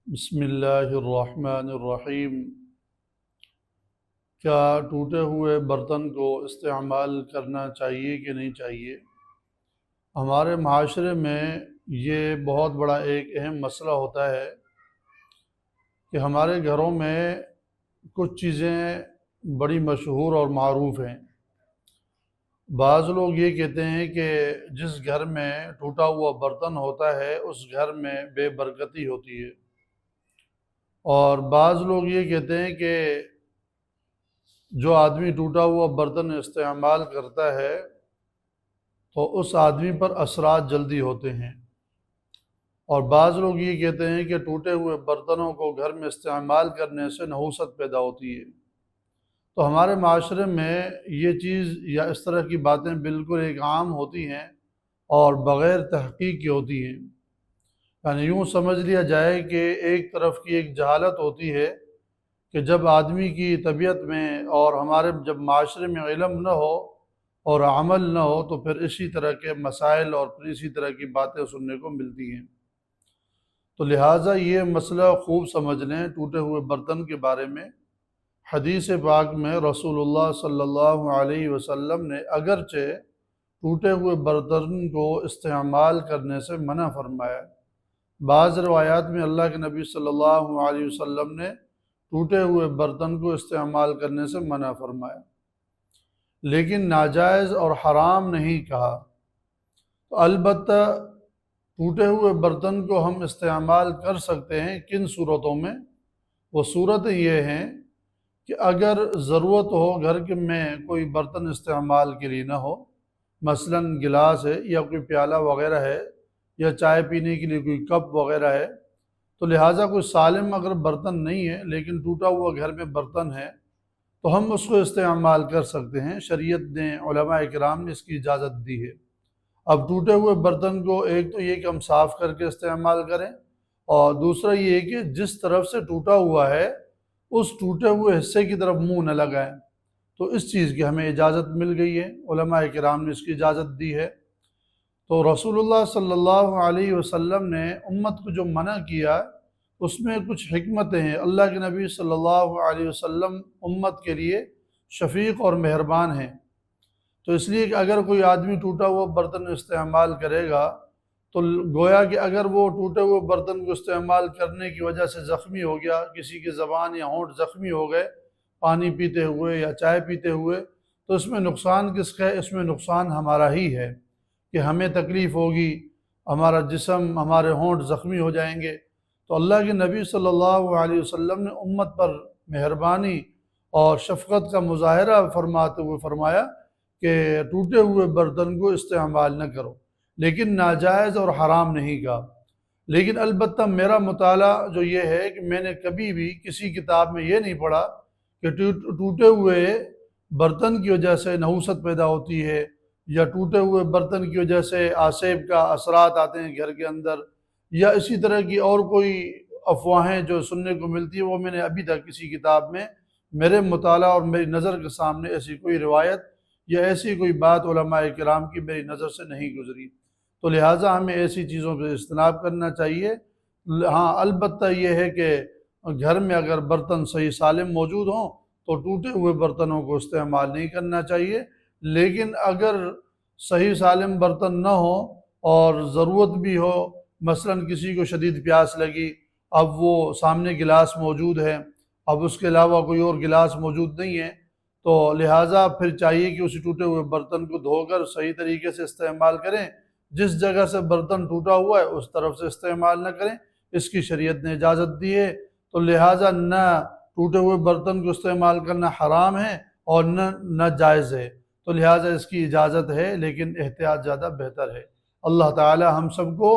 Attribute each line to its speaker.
Speaker 1: بسم اللہ الرحمن الرحیم۔ کیا ٹوٹے ہوئے برتن کو استعمال کرنا چاہیے کہ نہیں چاہیے؟ ہمارے معاشرے میں یہ بہت بڑا ایک اہم مسئلہ ہوتا ہے کہ ہمارے گھروں میں کچھ چیزیں بڑی مشہور اور معروف ہیں۔ بعض لوگ یہ کہتے ہیں کہ جس گھر میں ٹوٹا ہوا برتن ہوتا ہے اس گھر میں بے برکتی ہوتی ہے، اور بعض لوگ یہ کہتے ہیں کہ جو آدمی ٹوٹا ہوا برتن استعمال کرتا ہے تو اس آدمی پر اثرات جلدی ہوتے ہیں، اور بعض لوگ یہ کہتے ہیں کہ ٹوٹے ہوئے برتنوں کو گھر میں استعمال کرنے سے نحوست پیدا ہوتی ہے۔ تو ہمارے معاشرے میں یہ چیز یا اس طرح کی باتیں بالکل ایک عام ہوتی ہیں اور بغیر تحقیق کی ہوتی ہیں۔ یعنی یوں سمجھ لیا جائے کہ ایک طرف کی ایک جہالت ہوتی ہے کہ جب آدمی کی طبیعت میں اور ہمارے جب معاشرے میں علم نہ ہو اور عمل نہ ہو تو پھر اسی طرح کے مسائل اور پھر اسی طرح کی باتیں سننے کو ملتی ہیں۔ تو لہٰذا یہ مسئلہ خوب سمجھ لیں ٹوٹے ہوئے برتن کے بارے میں۔ حدیث پاک میں رسول اللہ صلی اللہ علیہ وسلم نے اگرچہ ٹوٹے ہوئے برتن کو استعمال کرنے سے منع فرمایا۔ بعض روایات میں اللہ کے نبی صلی اللہ علیہ وسلم نے ٹوٹے ہوئے برتن کو استعمال کرنے سے منع فرمایا، لیکن ناجائز اور حرام نہیں کہا۔ تو البتہ ٹوٹے ہوئے برتن کو ہم استعمال کر سکتے ہیں کن صورتوں میں؟ وہ صورتیں یہ ہیں کہ اگر ضرورت ہو گھر کے میں کوئی برتن استعمال کے لیے نہ ہو، مثلاً گلاس ہے یا کوئی پیالہ وغیرہ ہے یا چائے پینے کے لیے کوئی کپ وغیرہ ہے، تو لہٰذا کوئی سالم اگر برتن نہیں ہے لیکن ٹوٹا ہوا گھر میں برتن ہے تو ہم اس کو استعمال کر سکتے ہیں۔ شریعت نے، علماء کرام نے اس کی اجازت دی ہے۔ اب ٹوٹے ہوئے برتن کو ایک تو یہ کہ ہم صاف کر کے استعمال کریں، اور دوسرا یہ کہ جس طرف سے ٹوٹا ہوا ہے اس ٹوٹے ہوئے حصے کی طرف منہ نہ لگائیں۔ تو اس چیز کی ہمیں اجازت مل گئی ہے، علماء کرام نے اس کی اجازت دی ہے۔ تو رسول اللہ صلی اللہ علیہ وسلم نے امت کو جو منع کیا اس میں کچھ حکمتیں ہیں۔ اللہ کے نبی صلی اللہ علیہ وسلم امت کے لیے شفیق اور مہربان ہیں، تو اس لیے کہ اگر کوئی آدمی ٹوٹا ہوا برتن استعمال کرے گا تو گویا کہ اگر وہ ٹوٹے ہوئے برتن کو استعمال کرنے کی وجہ سے زخمی ہو گیا، کسی کی زبان یا ہونٹ زخمی ہو گئے پانی پیتے ہوئے یا چائے پیتے ہوئے، تو اس میں نقصان کس کا ہے؟ اس میں نقصان ہمارا ہی ہے کہ ہمیں تکلیف ہوگی، ہمارا جسم، ہمارے ہونٹ زخمی ہو جائیں گے۔ تو اللہ کے نبی صلی اللہ علیہ وسلم نے امت پر مہربانی اور شفقت کا مظاہرہ فرماتے ہوئے فرمایا کہ ٹوٹے ہوئے برتن کو استعمال نہ کرو، لیکن ناجائز اور حرام نہیں کہا۔ لیکن البتہ میرا مطالعہ جو یہ ہے کہ میں نے کبھی بھی کسی کتاب میں یہ نہیں پڑھا کہ ٹوٹے ہوئے برتن کی وجہ سے نحوست پیدا ہوتی ہے یا ٹوٹے ہوئے برتن کی وجہ سے آسیب کا اثرات آتے ہیں گھر کے اندر، یا اسی طرح کی اور کوئی افواہیں جو سننے کو ملتی ہے۔ وہ میں نے ابھی تک کسی کتاب میں میرے مطالعہ اور میری نظر کے سامنے ایسی کوئی روایت یا ایسی کوئی بات علماء کرام کی میری نظر سے نہیں گزری۔ تو لہٰذا ہمیں ایسی چیزوں پہ اجتناب کرنا چاہیے۔ ہاں البتہ یہ ہے کہ گھر میں اگر برتن صحیح سالم موجود ہوں تو ٹوٹے ہوئے برتنوں کو استعمال نہیں کرنا چاہیے، لیکن اگر صحیح سالم برتن نہ ہوں اور ضرورت بھی ہو، مثلاً کسی کو شدید پیاس لگی، اب وہ سامنے گلاس موجود ہے، اب اس کے علاوہ کوئی اور گلاس موجود نہیں ہے، تو لہٰذا پھر چاہیے کہ اسی ٹوٹے ہوئے برتن کو دھو کر صحیح طریقے سے استعمال کریں۔ جس جگہ سے برتن ٹوٹا ہوا ہے اس طرف سے استعمال نہ کریں، اس کی شریعت نے اجازت دی ہے۔ تو لہٰذا نہ ٹوٹے ہوئے برتن کو استعمال کرنا حرام ہے اور نہ جائز ہے، تو لہٰذا اس کی اجازت ہے، لیکن احتیاط زیادہ بہتر ہے۔ اللہ تعالی ہم سب کو